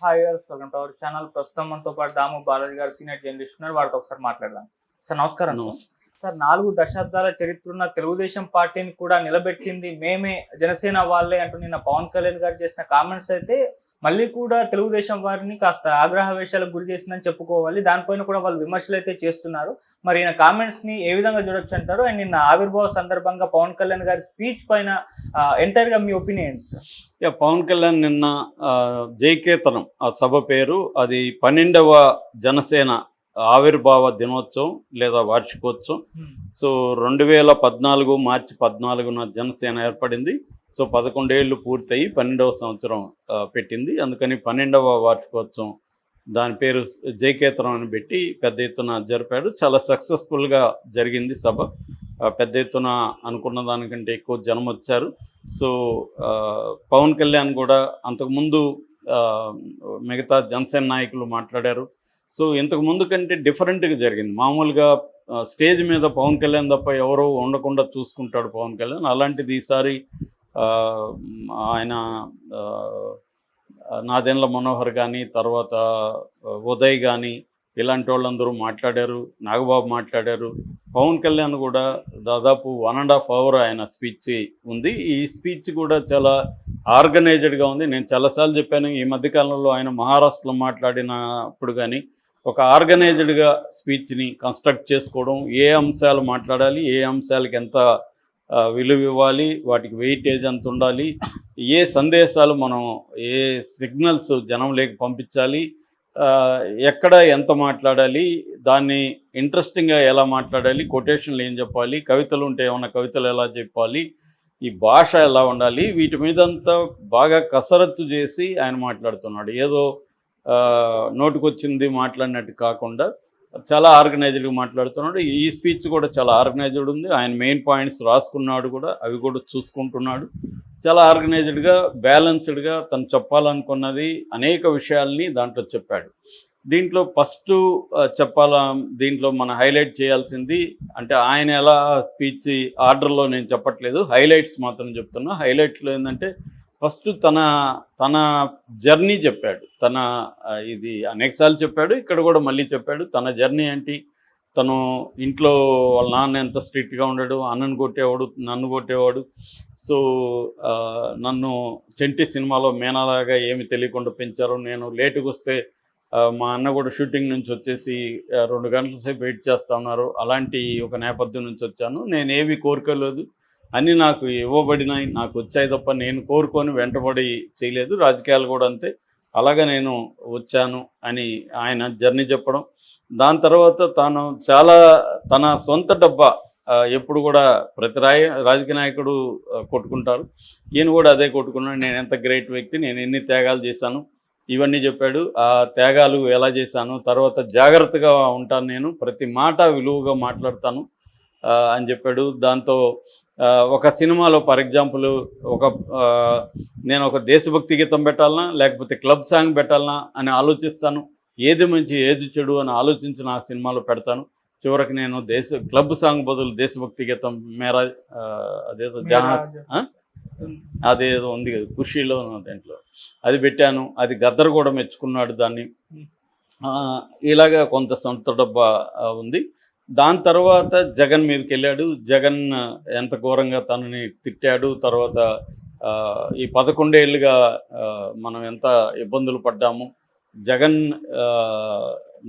Hi welcome to our channel. ప్రస్తుతం మనతో పాటు దాము బాలాజీ గారు సీనియర్ జర్నలిస్ట్ ఉన్నారు. వారితో ఒకసారి మాట్లాడదాం. సార్ నమస్కారం. సార్ 4 దశాబ్దాల చరిత్ర ఉన్న తెలుగుదేశం పార్టీని కూడా నిలబెట్టింది మేమే, జనసేన వాళ్ళే అంటూ నిన్న పవన్ కళ్యాణ్ గారు చేసిన కామెంట్స్ అయితే మళ్ళీ కూడా తెలుగుదేశం వారిని కాస్త ఆగ్రహవేశాలకు గురి చేసిందని చెప్పుకోవాలి. దానిపైన కూడా వాళ్ళు విమర్శలు అయితే చేస్తున్నారు. మరి ఈయన కామెంట్స్ ని ఏ విధంగా చూడొచ్చు అంటారు? అండ్ నిన్న ఆవిర్భావ సందర్భంగా పవన్ కళ్యాణ్ గారి స్పీచ్ పైన ఎంటైర్ గా మీ ఒపీనియన్స్? పవన్ కళ్యాణ్ నిన్న జైకేతనం ఆ సభ పేరు, అది 12వ జనసేన ఆవిర్భావ దినోత్సవం లేదా వార్షికోత్సవం. సో 2014 మార్చి 14న జనసేన ఏర్పడింది. సో 11 ఏళ్ళు పూర్తయి 12వ సంవత్సరం పెట్టింది. అందుకని 12వ వార్షికోత్సవం దాని పేరు జైకేతనం అని పెట్టి పెద్ద ఎత్తున జరిపాడు. చాలా సక్సెస్ఫుల్గా జరిగింది సభ. పెద్ద ఎత్తున అనుకున్న దానికంటే ఎక్కువ జనం వచ్చారు. సో పవన్ కళ్యాణ్ కూడా అంతకుముందు మిగతా జనసేన నాయకులు మాట్లాడారు. సో ఇంతకుముందు కంటే డిఫరెంట్గా జరిగింది. మామూలుగా స్టేజ్ మీద పవన్ కళ్యాణ్ తప్ప ఎవరో ఉండకుండా చూసుకుంటాడు పవన్ కళ్యాణ్. అలాంటిది ఈసారి ఆయన నాదెండ్ల మనోహర్ కానీ, తర్వాత ఉదయ్ కానీ, ఇలాంటి వాళ్ళందరూ మాట్లాడారు. నాగబాబు మాట్లాడారు. పవన్ కళ్యాణ్ కూడా దాదాపు 1.5 hour ఆయన స్పీచ్ ఉంది. ఈ స్పీచ్ కూడా చాలా ఆర్గనైజ్డ్గా ఉంది. నేను చాలాసార్లు చెప్పాను, ఈ మధ్యకాలంలో ఆయన మహారాష్ట్రలో మాట్లాడినప్పుడు కానీ ఒక ఆర్గనైజ్డ్గా స్పీచ్ని కన్స్ట్రక్ట్ చేసుకోవడం, ఏ అంశాలు మాట్లాడాలి, ఏ అంశాలకి ఎంత విలువ ఇవ్వాలి, వాటికి వెయిటేజ్ ఎంత ఉండాలి, ఏ సందేశాలు మనం, ఏ సిగ్నల్స్ జనంలోకి పంపించాలి, ఎక్కడ ఎంత మాట్లాడాలి, దాన్ని ఇంట్రెస్టింగ్గా ఎలా మాట్లాడాలి, కొటేషన్లు ఏం చెప్పాలి, కవితలు ఉంటే ఏమన్నా కవితలు ఎలా చెప్పాలి, ఈ భాష ఎలా ఉండాలి, వీటి మీదంతా బాగా కసరత్తు చేసి ఆయన మాట్లాడుతున్నాడు. ఏదో నోటికొచ్చింది మాట్లాడినట్టు కాకుండా చాలా ఆర్గనైజ్డ్గా మాట్లాడుతున్నాడు. ఈ స్పీచ్ కూడా చాలా ఆర్గనైజ్డ్ ఉంది. ఆయన మెయిన్ పాయింట్స్ రాసుకున్నాడు కూడా, అవి కూడా చూసుకుంటున్నాడు. చాలా ఆర్గనైజ్డ్గా, బ్యాలెన్స్డ్గా తను చెప్పాలనుకున్నది అనేక విషయాల్ని దాంట్లో చెప్పాడు. దీంట్లో ఫస్ట్ దీంట్లో మనం హైలైట్ చేయాల్సింది అంటే, ఆయన ఎలా స్పీచ్ ఆర్డర్లో నేను చెప్పట్లేదు, హైలైట్స్ మాత్రం చెప్తున్నా. హైలైట్స్లో ఏంటంటే, ఫస్ట్ తన జర్నీ చెప్పాడు. ఇది అనేకసార్లు చెప్పాడు, ఇక్కడ కూడా మళ్ళీ చెప్పాడు. తన జర్నీ ఏంటి, తను ఇంట్లో వాళ్ళ నాన్న ఎంత స్ట్రిక్ట్గా ఉండడు, అన్నను కొట్టేవాడు, నన్ను కొట్టేవాడు. సో నన్ను చెంటి సినిమాలో మేనాలాగా ఏమి తెలియకుండా పెంచారు. నేను లేటుగా వస్తే మా అన్న కూడా షూటింగ్ నుంచి వచ్చేసి 2 గంటల సేపు వెయిట్ చేస్తూ ఉన్నారు. అలాంటి ఒక నేపథ్యం నుంచి వచ్చాను. నేనేవి కోరుకోలేదు, అన్నీ నాకు ఇవ్వబడినాయి, నాకు వచ్చాయి తప్ప నేను కోరుకొని వెంటబడి చేయలేదు. రాజకీయాలు కూడా అంతే, అలాగే నేను వచ్చాను అని ఆయన జర్నీ చెప్పడం. దాని తర్వాత తన సొంత డబ్బా ఎప్పుడు కూడా ప్రతి రాజకీయ నాయకుడు కొట్టుకుంటారు, ఈయన కూడా అదే కొట్టుకున్నాడు. నేను ఎంత గ్రేట్ వ్యక్తి, నేను ఎన్ని త్యాగాలు చేశాను, ఇవన్నీ చెప్పాడు. ఆ త్యాగాలు ఎలా చేశాను, తర్వాత జాగ్రత్తగా ఉంటాను, నేను ప్రతి మాట విలువగా మాట్లాడతాను అని చెప్పాడు. దాంతో ఒక సినిమాలో ఫర్ ఎగ్జాంపుల్ నేను ఒక దేశభక్తి గీతం పెట్టాలనా లేకపోతే క్లబ్ సాంగ్ పెట్టాలనా అని ఆలోచిస్తాను. ఏది మంచి ఏది చెడు అని ఆలోచించిన ఆ సినిమాలో పెడతాను. చివరికి నేను క్లబ్ సాంగ్ బదులు దేశభక్తి గీతం మేరా అదేదో జహాజ్ అదేదో ఉంది కదా ఖుషీలో దాంట్లో అది పెట్టాను. అది గద్దర్ కూడా మెచ్చుకున్నాడు దాన్ని. ఇలాగా కొంత సొంత డబ్బా ఉంది. దాని తర్వాత జగన్ మీదకి వెళ్ళాడు. జగన్ ఎంత ఘోరంగా తనని తిట్టాడు. తర్వాత ఈ 11 ఏళ్ళుగా మనం ఎంత ఇబ్బందులు పడ్డాము, జగన్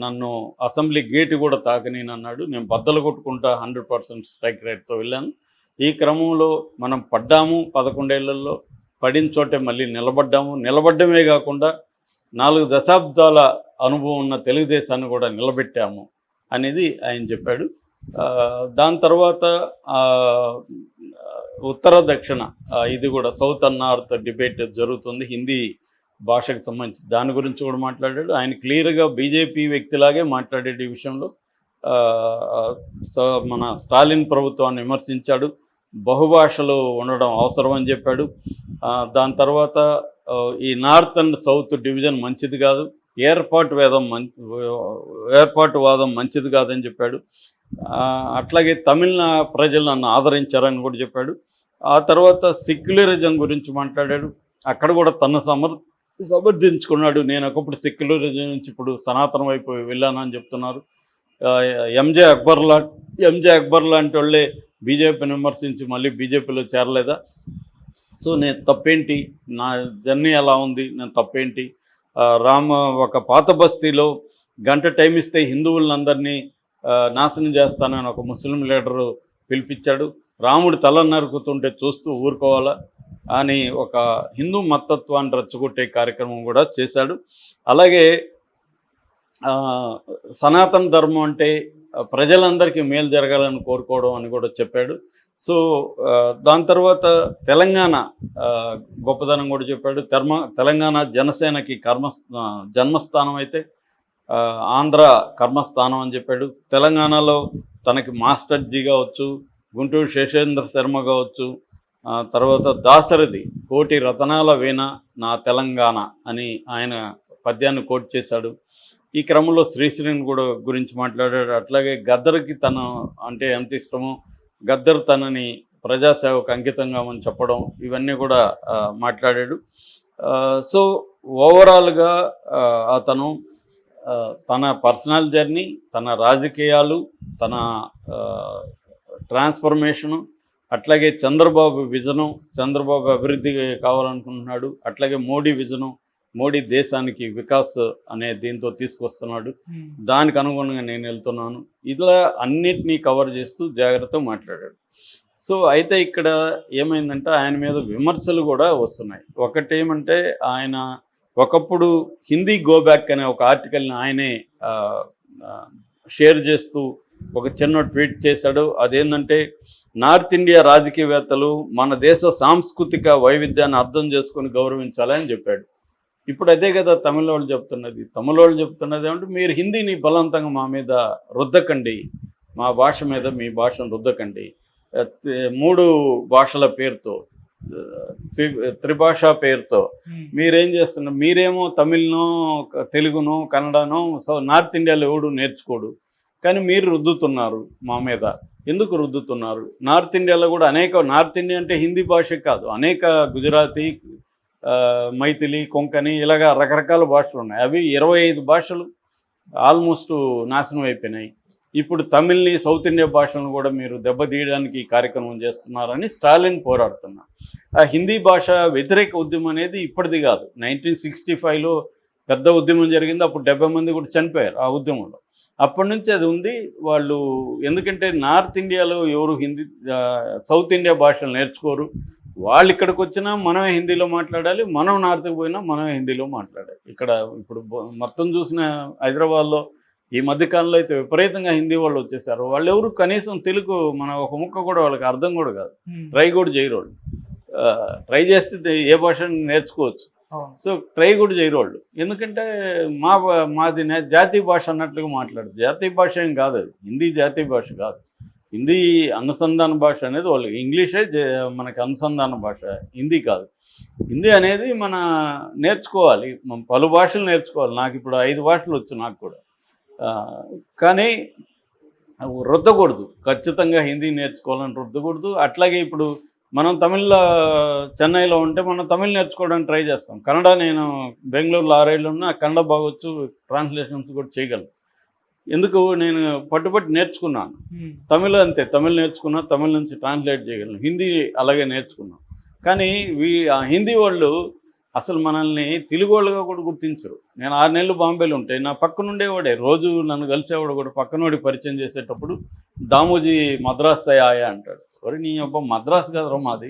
నన్ను అసెంబ్లీ గేటు కూడా తాకనేనన్నాడు. నేను బద్దలు కొట్టుకుంటా 100% స్ట్రైక్ రేట్తో వెళ్ళాను. ఈ క్రమంలో మనం పడ్డాము, 11 ఏళ్లలో పడిన చోటే మళ్ళీ నిలబడ్డమే కాకుండా 4 దశాబ్దాల అనుభవం ఉన్న తెలుగుదేశాన్ని కూడా నిలబెట్టాము అనేది ఆయన చెప్పాడు. దాని తర్వాత ఉత్తర దక్షిణ ఇది కూడా సౌత్ అండ్ నార్త్ డిబేట్ జరుగుతుంది హిందీ భాషకు సంబంధించి, దాని గురించి కూడా మాట్లాడాడు. ఆయన క్లియర్గా బీజేపీ వ్యక్తిలాగే మాట్లాడాడు ఈ విషయంలో. మన స్టాలిన్ ప్రభుత్వాన్ని విమర్శించాడు. బహుభాషలు ఉండడం అవసరం అని చెప్పాడు. దాని తర్వాత ఈ నార్త్ అండ్ సౌత్ డివిజన్ మంచిది కాదు, ఏర్పాటువాదం మంచిది కాదని చెప్పాడు. అట్లాగే తమిళ ప్రజలు నన్ను ఆదరించారని కూడా చెప్పాడు. ఆ తర్వాత సెక్యులరిజం గురించి మాట్లాడాడు. అక్కడ కూడా సమర్థించుకున్నాడు. నేను ఒకప్పుడు సెక్యులరిజం నుంచి ఇప్పుడు సనాతనం వైపు వెళ్ళానని చెప్తున్నారు. ఎంజే అక్బర్ లాంటి వాళ్ళే బీజేపీని విమర్శించి మళ్ళీ బీజేపీలో చేరలేదా? సో నేను తప్పేంటి, నా జర్నీ ఎలా ఉంది, నేను తప్పేంటి? ఒక పాత బస్తీలో గంట టైం ఇస్తే హిందువులందరినీ నాశనం చేస్తానని ఒక ముస్లిం లీడరు పిలిపించాడు. రాముడు తల నరుకుతుంటే చూస్తూ ఊరుకోవాలా అని ఒక హిందూ మతత్వాన్ని రెచ్చగొట్టే కార్యక్రమం కూడా చేశాడు. అలాగే సనాతన ధర్మం అంటే ప్రజలందరికీ మేలు జరగాలని కోరుకోవడం అని కూడా చెప్పాడు. సో దాని తర్వాత తెలంగాణ గొప్పదనం కూడా చెప్పాడు. తెలంగాణ జనసేనకి జన్మస్థానం అయితే ఆంధ్ర కర్మస్థానం అని చెప్పాడు. తెలంగాణలో తనకి మాస్టర్ జీ కావచ్చు, గుంటూరు శేషేంద్ర శర్మ కావచ్చు, తర్వాత దాశరథి కోటి రతనాల వీణ నా తెలంగాణ అని ఆయన పద్యాన్ని కోట్ చేశాడు. ఈ క్రమంలో శ్రీశ్రీని కూడా గురించి మాట్లాడాడు. అట్లాగే గద్దర్కి తను అంటే ఎంత ఇష్టమో, గద్దర్ తనని ప్రజాసేవకు అంకితంగా అని చెప్పడం, ఇవన్నీ కూడా మాట్లాడాడు. సో ఓవరాల్గా అతను తన పర్సనల్ జర్నీ, తన రాజకీయాలు, తన ట్రాన్స్ఫర్మేషను, అట్లాగే చంద్రబాబు విజను, చంద్రబాబు అభివృద్ధి కావాలనుకుంటున్నాడు, అట్లాగే మోడీ విజను, మోడీ దేశానికి వికాస్ అనే దీంతో తీసుకొస్తున్నాడు, దానికి అనుగుణంగా నేను వెళ్తున్నాను, ఇలా అన్నిటినీ కవర్ చేస్తూ జాగ్రత్తగా మాట్లాడాడు. సో అయితే ఇక్కడ ఏమైందంటే ఆయన మీద విమర్శలు కూడా వస్తున్నాయి. ఒకటేమంటే ఆయన ఒకప్పుడు హిందీ గో బ్యాక్ అనే ఒక ఆర్టికల్ని ఆయనే షేర్ చేస్తూ ఒక చిన్న ట్వీట్ చేశాడు. అదేంటంటే నార్త్ ఇండియా రాజకీయవేత్తలు మన దేశ సాంస్కృతిక వైవిధ్యాన్ని అర్థం చేసుకొని గౌరవించాలని చెప్పాడు. ఇప్పుడు అదే కదా తమిళ వాళ్ళు చెప్తున్నది ఏమంటే మీరు హిందీని బలవంతంగా మా మీద రుద్దకండి, మా భాష మీద మీ భాషను రుద్దకండి, 3 భాషల పేరుతో, త్రిభాషా పేరుతో మీరేం చేస్తున్నారు, మీరేమో తమిళ్నో తెలుగునో కన్నడనో నార్త్ ఇండియాలో ఎవడు నేర్చుకోడు, కానీ మీరు రుద్దుతున్నారు మా మీద. ఎందుకు రుద్దుతున్నారు? నార్త్ ఇండియాలో కూడా నార్త్ ఇండియా అంటే హిందీ భాష కాదు, అనేక గుజరాతీ, మైథిలి, కొంకణి ఇలాగా రకరకాల భాషలు ఉన్నాయి. అవి 25 భాషలు ఆల్మోస్ట్ నాశనం అయిపోయినాయి. ఇప్పుడు తమిళ్ని, సౌత్ ఇండియా భాషలను కూడా మీరు దెబ్బతీయడానికి ఈ కార్యక్రమం చేస్తున్నారని స్టాలిన్ పోరాడుతున్నారు. ఆ హిందీ భాష వ్యతిరేక ఉద్యమం అనేది ఇప్పటిది కాదు. 1965లో పెద్ద ఉద్యమం జరిగింది. అప్పుడు 70 మంది కూడా చనిపోయారు ఆ ఉద్యమంలో. అప్పటి నుంచి అది ఉంది. వాళ్ళు ఎందుకంటే నార్త్ ఇండియాలో ఎవరు సౌత్ ఇండియా భాషలు నేర్చుకోరు. వాళ్ళు ఇక్కడికి వచ్చినా మనమే హిందీలో మాట్లాడాలి, మనం నార్త్కి పోయినా మనమే హిందీలో మాట్లాడాలి. ఇక్కడ ఇప్పుడు మొత్తం చూసిన హైదరాబాద్లో ఈ మధ్యకాలంలో అయితే విపరీతంగా హిందీ వాళ్ళు వచ్చేసారు. వాళ్ళు ఎవరు కనీసం తెలుగు మన ఒక ముక్క కూడా వాళ్ళకి అర్థం కూడా కాదు, ట్రై కూడా చేయరోళ్ళు. ట్రై చేస్తే ఏ భాషను నేర్చుకోవచ్చు, సో ట్రై కూడా చేయరోళ్ళు. ఎందుకంటే మాది జాతీయ భాష అన్నట్లుగా మాట్లాడదు. జాతీయ భాష ఏం కాదు అది, హిందీ జాతీయ భాష కాదు. హిందీ అనుసంధాన భాష అనేది వాళ్ళు, ఇంగ్లీషే మనకి అనుసంధాన భాష, హిందీ కాదు. హిందీ అనేది మన నేర్చుకోవాలి, పలు భాషలు నేర్చుకోవాలి. నాకు ఇప్పుడు 5 భాషలు వచ్చు నాకు కూడా, కానీ రుద్దకూడదు. ఖచ్చితంగా హిందీ నేర్చుకోవాలని రుద్దకూడదు. అట్లాగే ఇప్పుడు మనం చెన్నైలో ఉంటే మనం తమిళ్ నేర్చుకోవడానికి ట్రై చేస్తాం. కన్నడ నేను బెంగళూరులో 6 ఏళ్ళు ఉన్నా, కన్నడ బాగొచ్చు, ట్రాన్స్లేషన్స్ కూడా చేయగలను. ఎందుకు నేను పట్టుబట్టి నేర్చుకున్నాను. తమిళ అంతే, తమిళ్ నేర్చుకున్నా, తమిళ్ నుంచి ట్రాన్స్లేట్ చేయగలను. హిందీ అలాగే నేర్చుకున్నాను. కానీ హిందీ వాళ్ళు అసలు మనల్ని తెలుగు వాళ్ళుగా కూడా గుర్తించరు. నేను 6 నెలలు బాంబేలో ఉంటే నా పక్కనుండేవాడే, రోజు నన్ను కలిసేవాడు కూడా, పక్కనోడి పరిచయం చేసేటప్పుడు దామోజీ మద్రాస్ ఆయా అంటాడు. మరి నీ అబ్బా మద్రాసు కదరా మాది,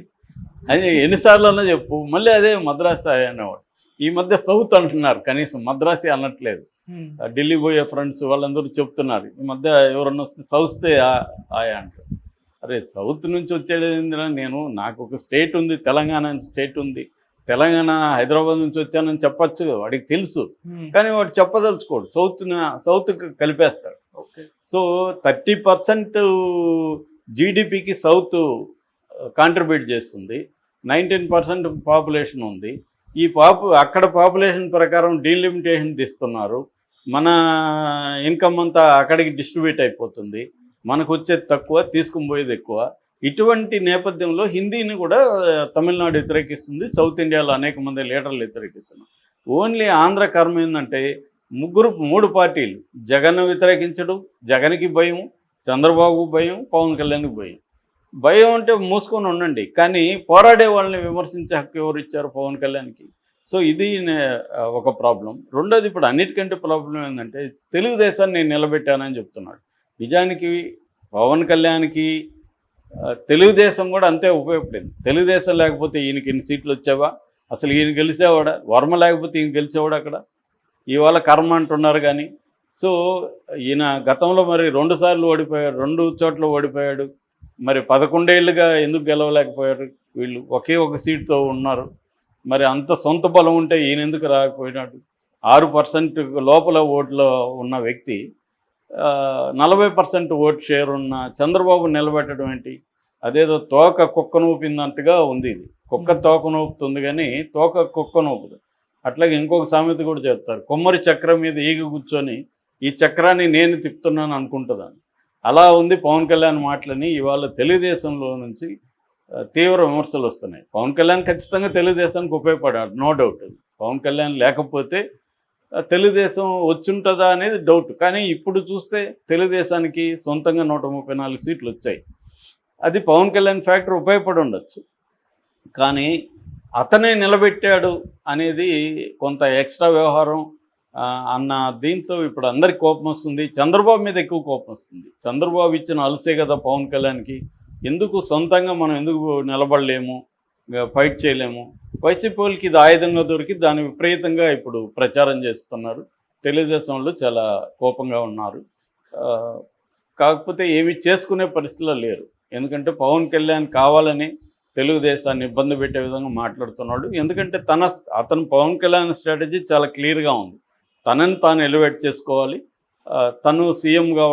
అది ఎన్నిసార్లు అన్నా చెప్పు, మళ్ళీ అదే మద్రాస్ ఆయా అనేవాడు. ఈ మధ్య సౌత్ అంటున్నారు, కనీసం మద్రాసి అనట్లేదు. ఢిల్లీ పోయే ఫ్రెండ్స్ వాళ్ళందరూ చెప్తున్నారు ఈ మధ్య, ఎవరన్నా వస్తే సౌత్ ఆయా అంటారు. అరే సౌత్ నుంచి వచ్చేది ఏంటంటే, నాకు ఒక స్టేట్ ఉంది, తెలంగాణ స్టేట్ ఉంది, తెలంగాణ హైదరాబాద్ నుంచి వచ్చానని చెప్పచ్చు, వాడికి తెలుసు. కానీ వాడు చెప్పదలుచుకోడు, సౌత్ కలిపేస్తాడు. సో 30% జీడిపికి సౌత్ కాంట్రిబ్యూట్ చేస్తుంది, 19% పాపులేషన్ ఉంది. అక్కడ పాపులేషన్ ప్రకారం డీలిమిటేషన్ తీస్తున్నారు. మన ఇన్కమ్ అంతా అక్కడికి డిస్ట్రిబ్యూట్ అయిపోతుంది, మనకు వచ్చేది తక్కువ, తీసుకుని పోయేది ఎక్కువ. ఇటువంటి నేపథ్యంలో హిందీని కూడా తమిళనాడు వ్యతిరేకిస్తుంది, సౌత్ ఇండియాలో అనేక మంది లీడర్లు వ్యతిరేకిస్తున్నారు. ఓన్లీ ఆంధ్ర కర్మ ఏంటంటే మూడు పార్టీలు జగన్ వ్యతిరేకించడం, జగన్కి భయం, చంద్రబాబు భయం, పవన్ కళ్యాణ్కి భయం. భయం అంటే మూసుకొని ఉండండి, కానీ పోరాడే వాళ్ళని విమర్శించే హక్కు ఎవరు ఇచ్చారు పవన్ కళ్యాణ్కి? సో ఇది ఒక ప్రాబ్లం. రెండోది, ఇప్పుడు అన్నిటికంటే ప్రాబ్లం ఏంటంటే తెలుగుదేశాన్ని నేను నిలబెట్టానని చెప్తున్నాడు. నిజానికి పవన్ కళ్యాణ్కి తెలుగుదేశం కూడా అంతే ఉపయోగపడింది. తెలుగుదేశం లేకపోతే ఈయనకి ఎన్ని సీట్లు వచ్చావా? అసలు ఈయన గెలిచేవాడా? వర్మ లేకపోతే ఈయన గెలిచేవాడు అక్కడ? ఇవాళ కర్మ అంటున్నారు కానీ. సో ఈయన గతంలో మరి 2 సార్లు ఓడిపోయాడు, 2 చోట్ల ఓడిపోయాడు. మరి 11 ఏళ్ళుగా ఎందుకు గెలవలేకపోయారు వీళ్ళు? ఒకే ఒక సీట్తో ఉన్నారు. మరి అంత సొంత బలం ఉంటే ఈయన ఎందుకు రాకపోయినాడు? 6% లోపల ఓట్లో ఉన్న వ్యక్తి 40% ఓట్ షేర్ ఉన్న చంద్రబాబు నిలబెట్టడం ఏంటి? అదేదో తోక కుక్క నూపిందంటగా ఉంది. ఇది కుక్క తోక నూపుతుంది కానీ తోక కుక్క నూపుదు. అట్లాగే ఇంకొక సామెత కూడా చెప్తారు, కొమ్మరి చక్రం మీద ఈగ కూర్చొని ఈ చక్రాన్ని నేను తిప్పుతున్నాను అనుకుంటుందని. అలా ఉంది పవన్ కళ్యాణ్ మాటలని. ఇవాళ తెలుగుదేశంలో నుంచి తీవ్ర విమర్శలు వస్తున్నాయి. పవన్ కళ్యాణ్ ఖచ్చితంగా తెలుగుదేశానికి ఉపయోగపడాడు, నో డౌట్. పవన్ కళ్యాణ్ లేకపోతే తెలుగుదేశం వచ్చుంటుందా అనేది డౌట్. కానీ ఇప్పుడు చూస్తే తెలుగుదేశానికి సొంతంగా 134 సీట్లు వచ్చాయి. అది పవన్ కళ్యాణ్ ఫ్యాక్టర్ ఉపయోగపడి ఉండొచ్చు, కానీ అతనే నిలబెట్టాడు అనేది కొంత ఎక్స్ట్రా వ్యవహారం అన్న దీంతో ఇప్పుడు అందరికి కోపం వస్తుంది. చంద్రబాబు మీద ఎక్కువ కోపం వస్తుంది. చంద్రబాబు ఇచ్చిన అలసే కదా పవన్ కళ్యాణ్కి. ఎందుకు సొంతంగా మనం ఎందుకు నిలబడలేము, ఫైట్ చేయలేము? వైసీపీ వాళ్ళకి ఇది ఆయుధంగా దొరికి దాన్ని విపరీతంగా ఇప్పుడు ప్రచారం చేస్తున్నారు. తెలుగుదేశంలో చాలా కోపంగా ఉన్నారు. కాకపోతే ఏమి చేసుకునే పరిస్థితిలో లేరు. ఎందుకంటే పవన్ కళ్యాణ్ కావాలని తెలుగుదేశాన్ని ఇబ్బంది పెట్టే విధంగా మాట్లాడుతున్నాడు. ఎందుకంటే అతను పవన్ కళ్యాణ్ స్ట్రాటజీ చాలా క్లియర్గా ఉంది. తనని తాను ఎలివేట్ చేసుకోవాలి, తను సీఎం కావడానికి